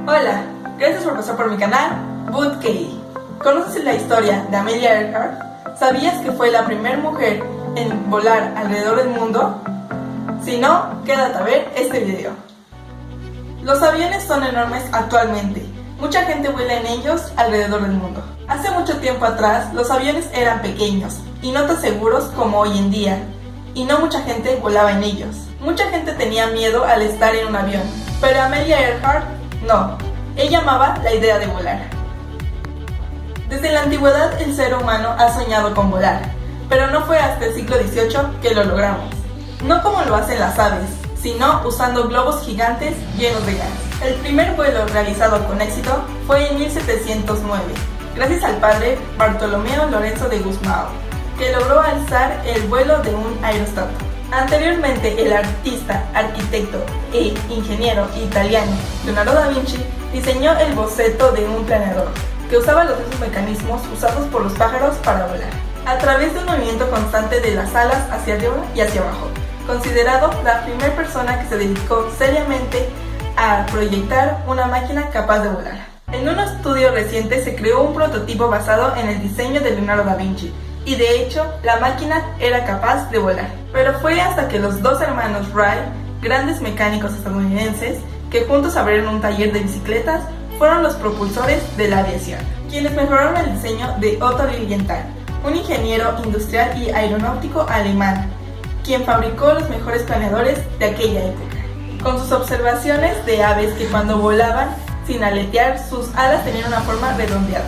Hola, gracias por pasar por mi canal, Boot Katie. ¿Conoces la historia de Amelia Earhart? ¿Sabías que fue la primera mujer en volar alrededor del mundo? Si no, quédate a ver este video. Los aviones son enormes actualmente. Mucha gente vuela en ellos alrededor del mundo. Hace mucho tiempo atrás, los aviones eran pequeños y no tan seguros como hoy en día, y no mucha gente volaba en ellos. Mucha gente tenía miedo al estar en un avión, pero Amelia Earhart no. Ella amaba la idea de volar. Desde la antigüedad el ser humano ha soñado con volar, pero no fue hasta el siglo XVIII que lo logramos. No como lo hacen las aves, sino usando globos gigantes llenos de gas. El primer vuelo realizado con éxito fue en 1709, gracias al padre Bartolomeo Lorenzo de Gusmão, que logró alzar el vuelo de un aerostato. Anteriormente, el artista, arquitecto e ingeniero italiano Leonardo da Vinci diseñó el boceto de un planeador, que usaba los mismos mecanismos usados por los pájaros para volar, a través de un movimiento constante de las alas hacia arriba y hacia abajo, considerado la primera persona que se dedicó seriamente a proyectar una máquina capaz de volar. En un estudio reciente se creó un prototipo basado en el diseño de Leonardo da Vinci, y de hecho, la máquina era capaz de volar. Pero fue hasta que los dos hermanos Wright, grandes mecánicos estadounidenses, que juntos abrieron un taller de bicicletas, fueron los propulsores de la aviación, quienes mejoraron el diseño de Otto Lilienthal, un ingeniero industrial y aeronáutico alemán, quien fabricó los mejores planeadores de aquella época. Con sus observaciones de aves que cuando volaban sin aletear, sus alas tenían una forma redondeada.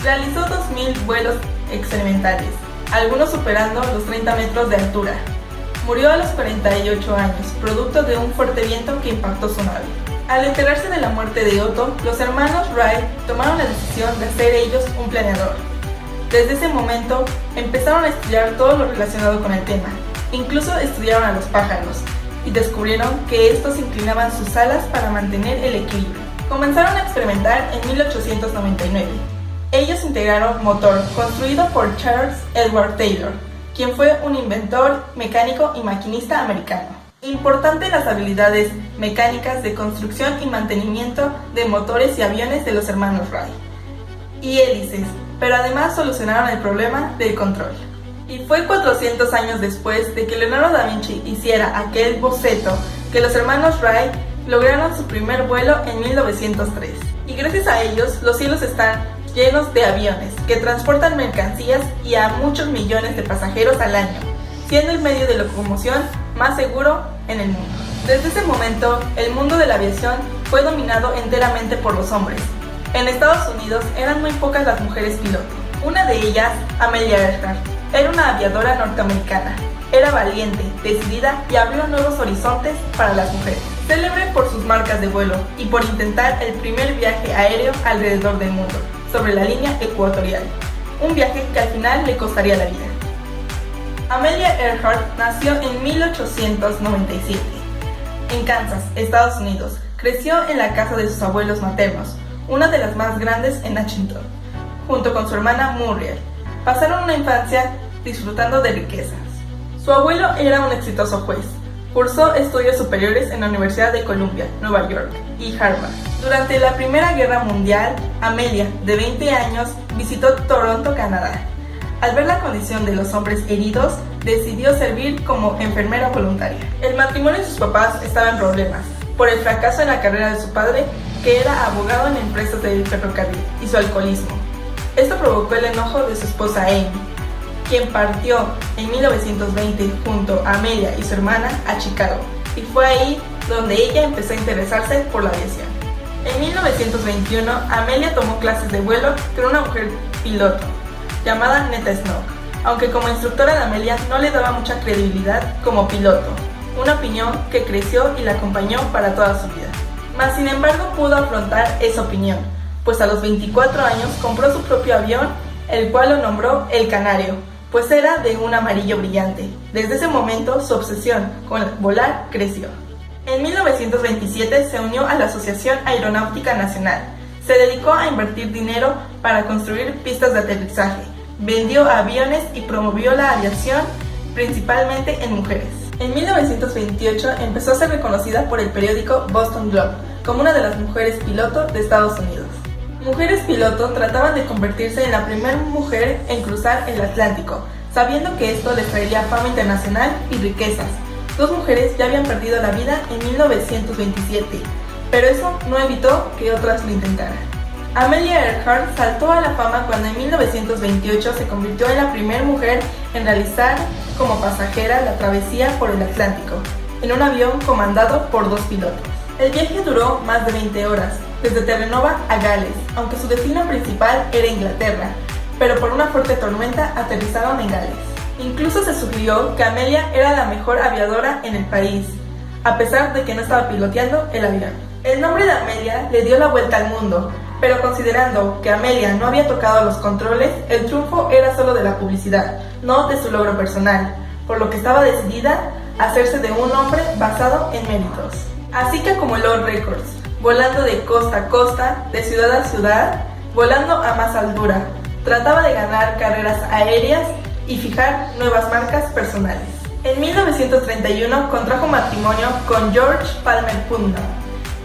Realizó 2000 vuelos experimentales, algunos superando los 30 metros de altura. Murió a los 48 años, producto de un fuerte viento que impactó su nave. Al enterarse de la muerte de Otto, los hermanos Wright tomaron la decisión de hacer ellos un planeador. Desde ese momento, empezaron a estudiar todo lo relacionado con el tema. Incluso estudiaron a los pájaros y descubrieron que estos inclinaban sus alas para mantener el equilibrio. Comenzaron a experimentar en 1899. Ellos integraron motor construido por Charles Edward Taylor, quien fue un inventor, mecánico y maquinista americano. Importante las habilidades mecánicas de construcción y mantenimiento de motores y aviones de los hermanos Wright y hélices, pero además solucionaron el problema del control. Y fue 400 años después de que Leonardo da Vinci hiciera aquel boceto que los hermanos Wright lograron su primer vuelo en 1903. Y gracias a ellos, los cielos están llenos de aviones que transportan mercancías y a muchos millones de pasajeros al año, siendo el medio de locomoción más seguro en el mundo. Desde ese momento, el mundo de la aviación fue dominado enteramente por los hombres. En Estados Unidos eran muy pocas las mujeres piloto. Una de ellas, Amelia Earhart, era una aviadora norteamericana. Era valiente, decidida y abrió nuevos horizontes para las mujeres. Célebre por sus marcas de vuelo y por intentar el primer viaje aéreo alrededor del mundo, sobre la línea ecuatorial, un viaje que al final le costaría la vida. Amelia Earhart nació en 1897, en Kansas, Estados Unidos. Creció en la casa de sus abuelos maternos, una de las más grandes en Washington, junto con su hermana Muriel. Pasaron una infancia disfrutando de riquezas. Su abuelo era un exitoso juez. Cursó estudios superiores en la Universidad de Columbia, Nueva York, y Harvard. Durante la Primera Guerra Mundial, Amelia, de 20 años, visitó Toronto, Canadá. Al ver la condición de los hombres heridos, decidió servir como enfermera voluntaria. El matrimonio de sus papás estaba en problemas, por el fracaso en la carrera de su padre, que era abogado en empresas del ferrocarril, y su alcoholismo. Esto provocó el enojo de su esposa Amy, quien partió en 1920 junto a Amelia y su hermana a Chicago, y fue ahí donde ella empezó a interesarse por la aviación. En 1921, Amelia tomó clases de vuelo con una mujer piloto llamada Netta Snow, aunque como instructora de Amelia no le daba mucha credibilidad como piloto, una opinión que creció y la acompañó para toda su vida. Mas sin embargo pudo afrontar esa opinión, pues a los 24 años compró su propio avión, el cual lo nombró El Canario, pues era de un amarillo brillante. Desde ese momento su obsesión con volar creció. En 1927 se unió a la Asociación Aeronáutica Nacional. Se dedicó a invertir dinero para construir pistas de aterrizaje, vendió aviones y promovió la aviación, principalmente en mujeres. En 1928 empezó a ser reconocida por el periódico Boston Globe como una de las mujeres piloto de Estados Unidos. Mujeres piloto trataban de convertirse en la primera mujer en cruzar el Atlántico, sabiendo que esto les traería fama internacional y riquezas. Dos mujeres ya habían perdido la vida en 1927, pero eso no evitó que otras lo intentaran. Amelia Earhart saltó a la fama cuando en 1928 se convirtió en la primera mujer en realizar como pasajera la travesía por el Atlántico, en un avión comandado por dos pilotos. El viaje duró más de 20 horas, desde Terranova a Gales, aunque su destino principal era Inglaterra, pero por una fuerte tormenta aterrizaron en Gales. Incluso se sugirió que Amelia era la mejor aviadora en el país, a pesar de que no estaba piloteando el avión. El nombre de Amelia le dio la vuelta al mundo, pero considerando que Amelia no había tocado los controles, el triunfo era solo de la publicidad, no de su logro personal, por lo que estaba decidida a hacerse de un hombre basado en méritos. Así que acumuló récords, volando de costa a costa, de ciudad a ciudad, volando a más altura. Trataba de ganar carreras aéreas y fijar nuevas marcas personales. En 1931 contrajo matrimonio con George Palmer Putnam,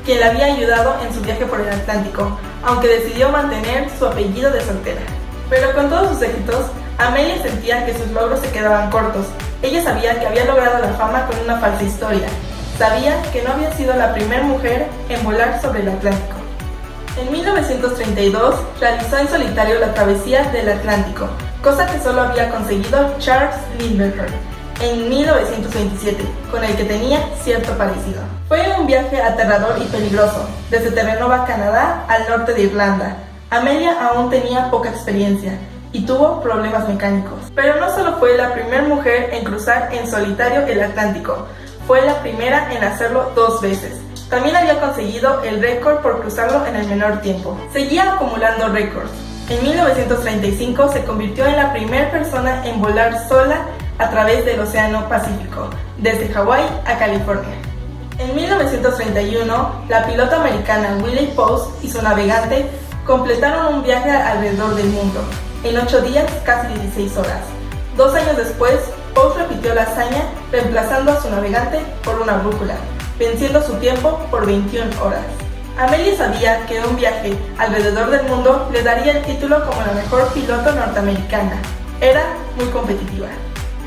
quien le había ayudado en su viaje por el Atlántico, aunque decidió mantener su apellido de soltera. Pero con todos sus éxitos, Amelia sentía que sus logros se quedaban cortos. Ella sabía que había logrado la fama con una falsa historia. Sabía que no había sido la primera mujer en volar sobre el Atlántico. En 1932 realizó en solitario la travesía del Atlántico, cosa que solo había conseguido Charles Lindbergh en 1927, con el que tenía cierto parecido. Fue un viaje aterrador y peligroso, desde Terranova, Canadá, al norte de Irlanda. Amelia aún tenía poca experiencia y tuvo problemas mecánicos. Pero no solo fue la primera mujer en cruzar en solitario el Atlántico, fue la primera en hacerlo 2 veces. También había conseguido el récord por cruzarlo en el menor tiempo. Seguía acumulando récords. En 1935 se convirtió en la primera persona en volar sola a través del Océano Pacífico, desde Hawái a California. En 1931, la pilota americana Willie Post y su navegante completaron un viaje alrededor del mundo, en 8 días, casi 16 horas. 2 años después, Post repitió la hazaña reemplazando a su navegante por una brújula, venciendo su tiempo por 21 horas. Amelia sabía que un viaje alrededor del mundo le daría el título como la mejor piloto norteamericana. Era muy competitiva.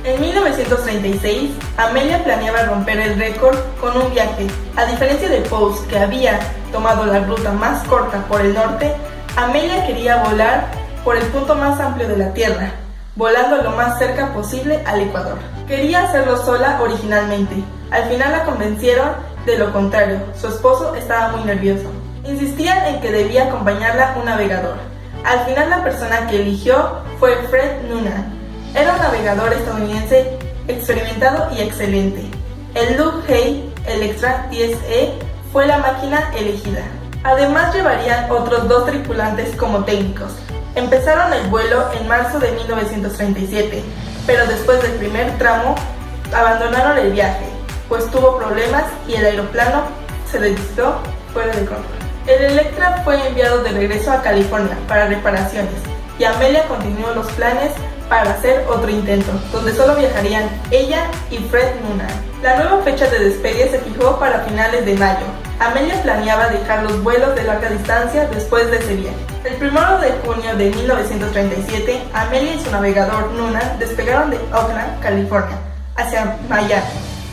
En 1936, Amelia planeaba romper el récord con un viaje. A diferencia de Post, que había tomado la ruta más corta por el norte, Amelia quería volar por el punto más amplio de la Tierra, volando lo más cerca posible al Ecuador. Quería hacerlo sola originalmente. Al final la convencieron de lo contrario. Su esposo estaba muy nervioso. Insistían en que debía acompañarla un navegador. Al final la persona que eligió fue Fred Noonan. Era un navegador estadounidense experimentado y excelente. El Luke Hay Electra 10E fue la máquina elegida. Además llevarían otros 2 tripulantes como técnicos. Empezaron el vuelo en marzo de 1937, pero después del primer tramo abandonaron el viaje, pues tuvo problemas y el aeroplano se deslizó fuera de control. El Electra fue enviado de regreso a California para reparaciones y Amelia continuó los planes para hacer otro intento, donde solo viajarían ella y Fred Noonan. La nueva fecha de despegue se fijó para finales de mayo. Amelia planeaba dejar los vuelos de larga distancia después de ese viaje. El 1 de junio de 1937, Amelia y su navegador Noonan despegaron de Oakland, California, hacia Miami,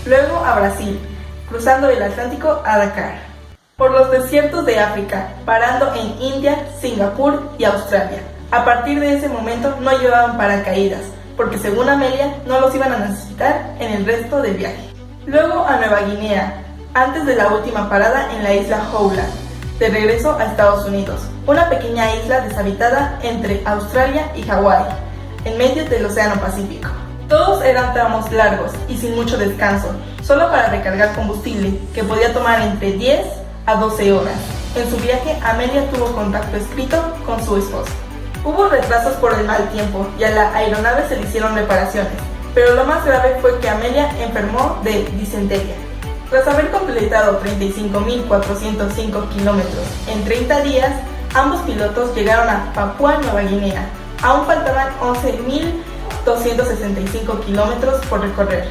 luego a Brasil, cruzando el Atlántico a Dakar, por los desiertos de África, parando en India, Singapur y Australia. A partir de ese momento no llevaban paracaídas, porque según Amelia no los iban a necesitar en el resto del viaje. Luego a Nueva Guinea, antes de la última parada en la isla Howland, de regreso a Estados Unidos, una pequeña isla deshabitada entre Australia y Hawái, en medio del Océano Pacífico. Todos eran tramos largos y sin mucho descanso, solo para recargar combustible, que podía tomar entre 10 a 12 horas. En su viaje, Amelia tuvo contacto escrito con su esposo. Hubo retrasos por el mal tiempo y a la aeronave se le hicieron reparaciones, pero lo más grave fue que Amelia enfermó de disentería. Tras haber completado 35.405 kilómetros en 30 días, ambos pilotos llegaron a Papúa Nueva Guinea. Aún faltaban 11.265 kilómetros por recorrer.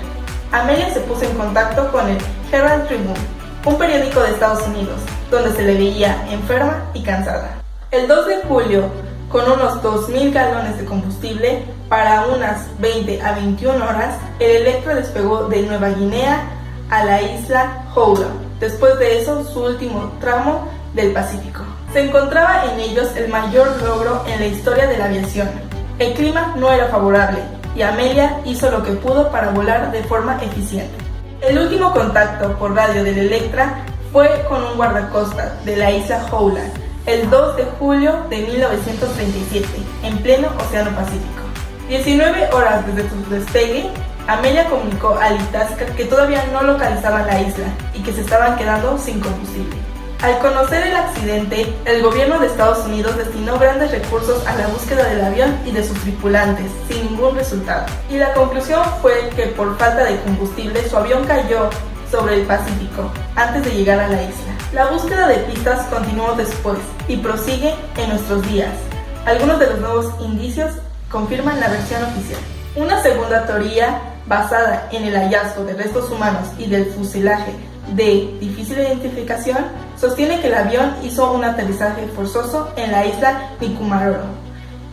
Amelia se puso en contacto con el Herald Tribune, un periódico de Estados Unidos, donde se le veía enferma y cansada. El 2 de julio, con unos 2.000 galones de combustible para unas 20 a 21 horas, el Electra despegó de Nueva Guinea a la isla Howland. Después de eso, su último tramo del Pacífico. Se encontraba en ellos el mayor logro en la historia de la aviación. El clima no era favorable y Amelia hizo lo que pudo para volar de forma eficiente. El último contacto por radio del Electra fue con un guardacostas de la isla Howland el 2 de julio de 1937, en pleno Océano Pacífico. 19 horas desde su despegue, Amelia comunicó al Itasca que todavía no localizaban la isla y que se estaban quedando sin combustible. Al conocer el accidente, el gobierno de Estados Unidos destinó grandes recursos a la búsqueda del avión y de sus tripulantes, sin ningún resultado. Y la conclusión fue que por falta de combustible su avión cayó sobre el Pacífico antes de llegar a la isla. La búsqueda de pistas continuó después y prosigue en nuestros días. Algunos de los nuevos indicios confirman la versión oficial. Una segunda teoría, basada en el hallazgo de restos humanos y del fuselaje de difícil identificación, sostiene que el avión hizo un aterrizaje forzoso en la isla Nikumaroro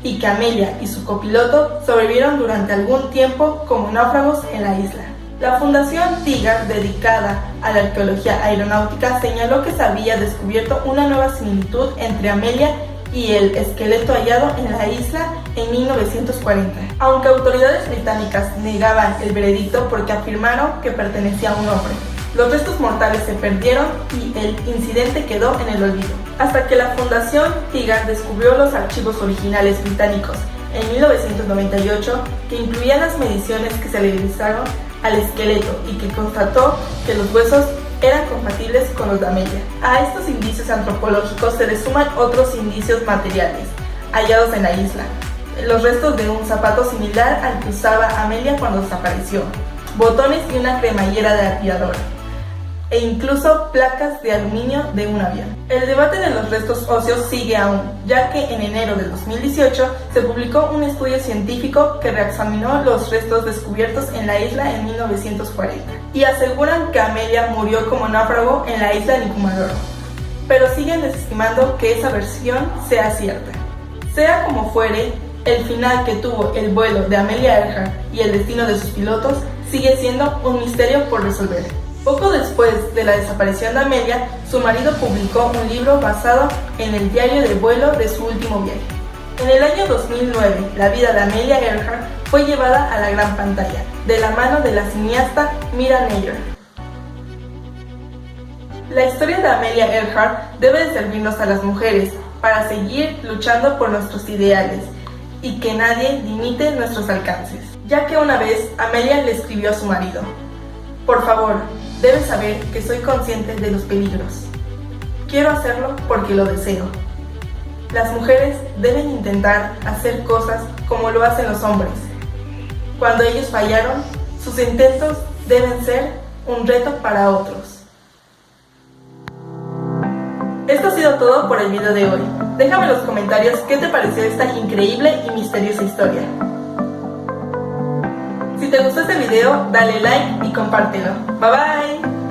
y que Amelia y su copiloto sobrevivieron durante algún tiempo como náufragos en la isla. La Fundación TIGAR, dedicada a la arqueología aeronáutica, señaló que se había descubierto una nueva similitud entre Amelia y el esqueleto hallado en la isla en 1940. Aunque autoridades británicas negaban el veredicto porque afirmaron que pertenecía a un hombre, los restos mortales se perdieron y el incidente quedó en el olvido, hasta que la Fundación TIGAR descubrió los archivos originales británicos en 1998 que incluían las mediciones que se le realizaron al esqueleto y que constató que los huesos eran compatibles con los de Amelia. A estos indicios antropológicos se le suman otros indicios materiales hallados en la isla: los restos de un zapato similar al que usaba Amelia cuando desapareció, botones y una cremallera de aspiradora, e incluso placas de aluminio de un avión. El debate de los restos óseos sigue aún, ya que en enero de 2018 se publicó un estudio científico que reexaminó los restos descubiertos en la isla en 1940 y aseguran que Amelia murió como náufrago en la isla de Nikumaroro, pero siguen desestimando que esa versión sea cierta. Sea como fuere, el final que tuvo el vuelo de Amelia Earhart y el destino de sus pilotos sigue siendo un misterio por resolver. Poco después de la desaparición de Amelia, su marido publicó un libro basado en el diario de vuelo de su último viaje. En el año 2009, la vida de Amelia Earhart fue llevada a la gran pantalla, de la mano de la cineasta Mira Neyer. La historia de Amelia Earhart debe de servirnos a las mujeres para seguir luchando por nuestros ideales y que nadie limite nuestros alcances, ya que una vez Amelia le escribió a su marido: por favor, debes saber que soy consciente de los peligros. Quiero hacerlo porque lo deseo. Las mujeres deben intentar hacer cosas como lo hacen los hombres. Cuando ellos fallaron, sus intentos deben ser un reto para otros. Esto ha sido todo por el video de hoy. Déjame en los comentarios qué te pareció esta increíble y misteriosa historia. Si te gustó este video, dale like y compártelo. Bye bye.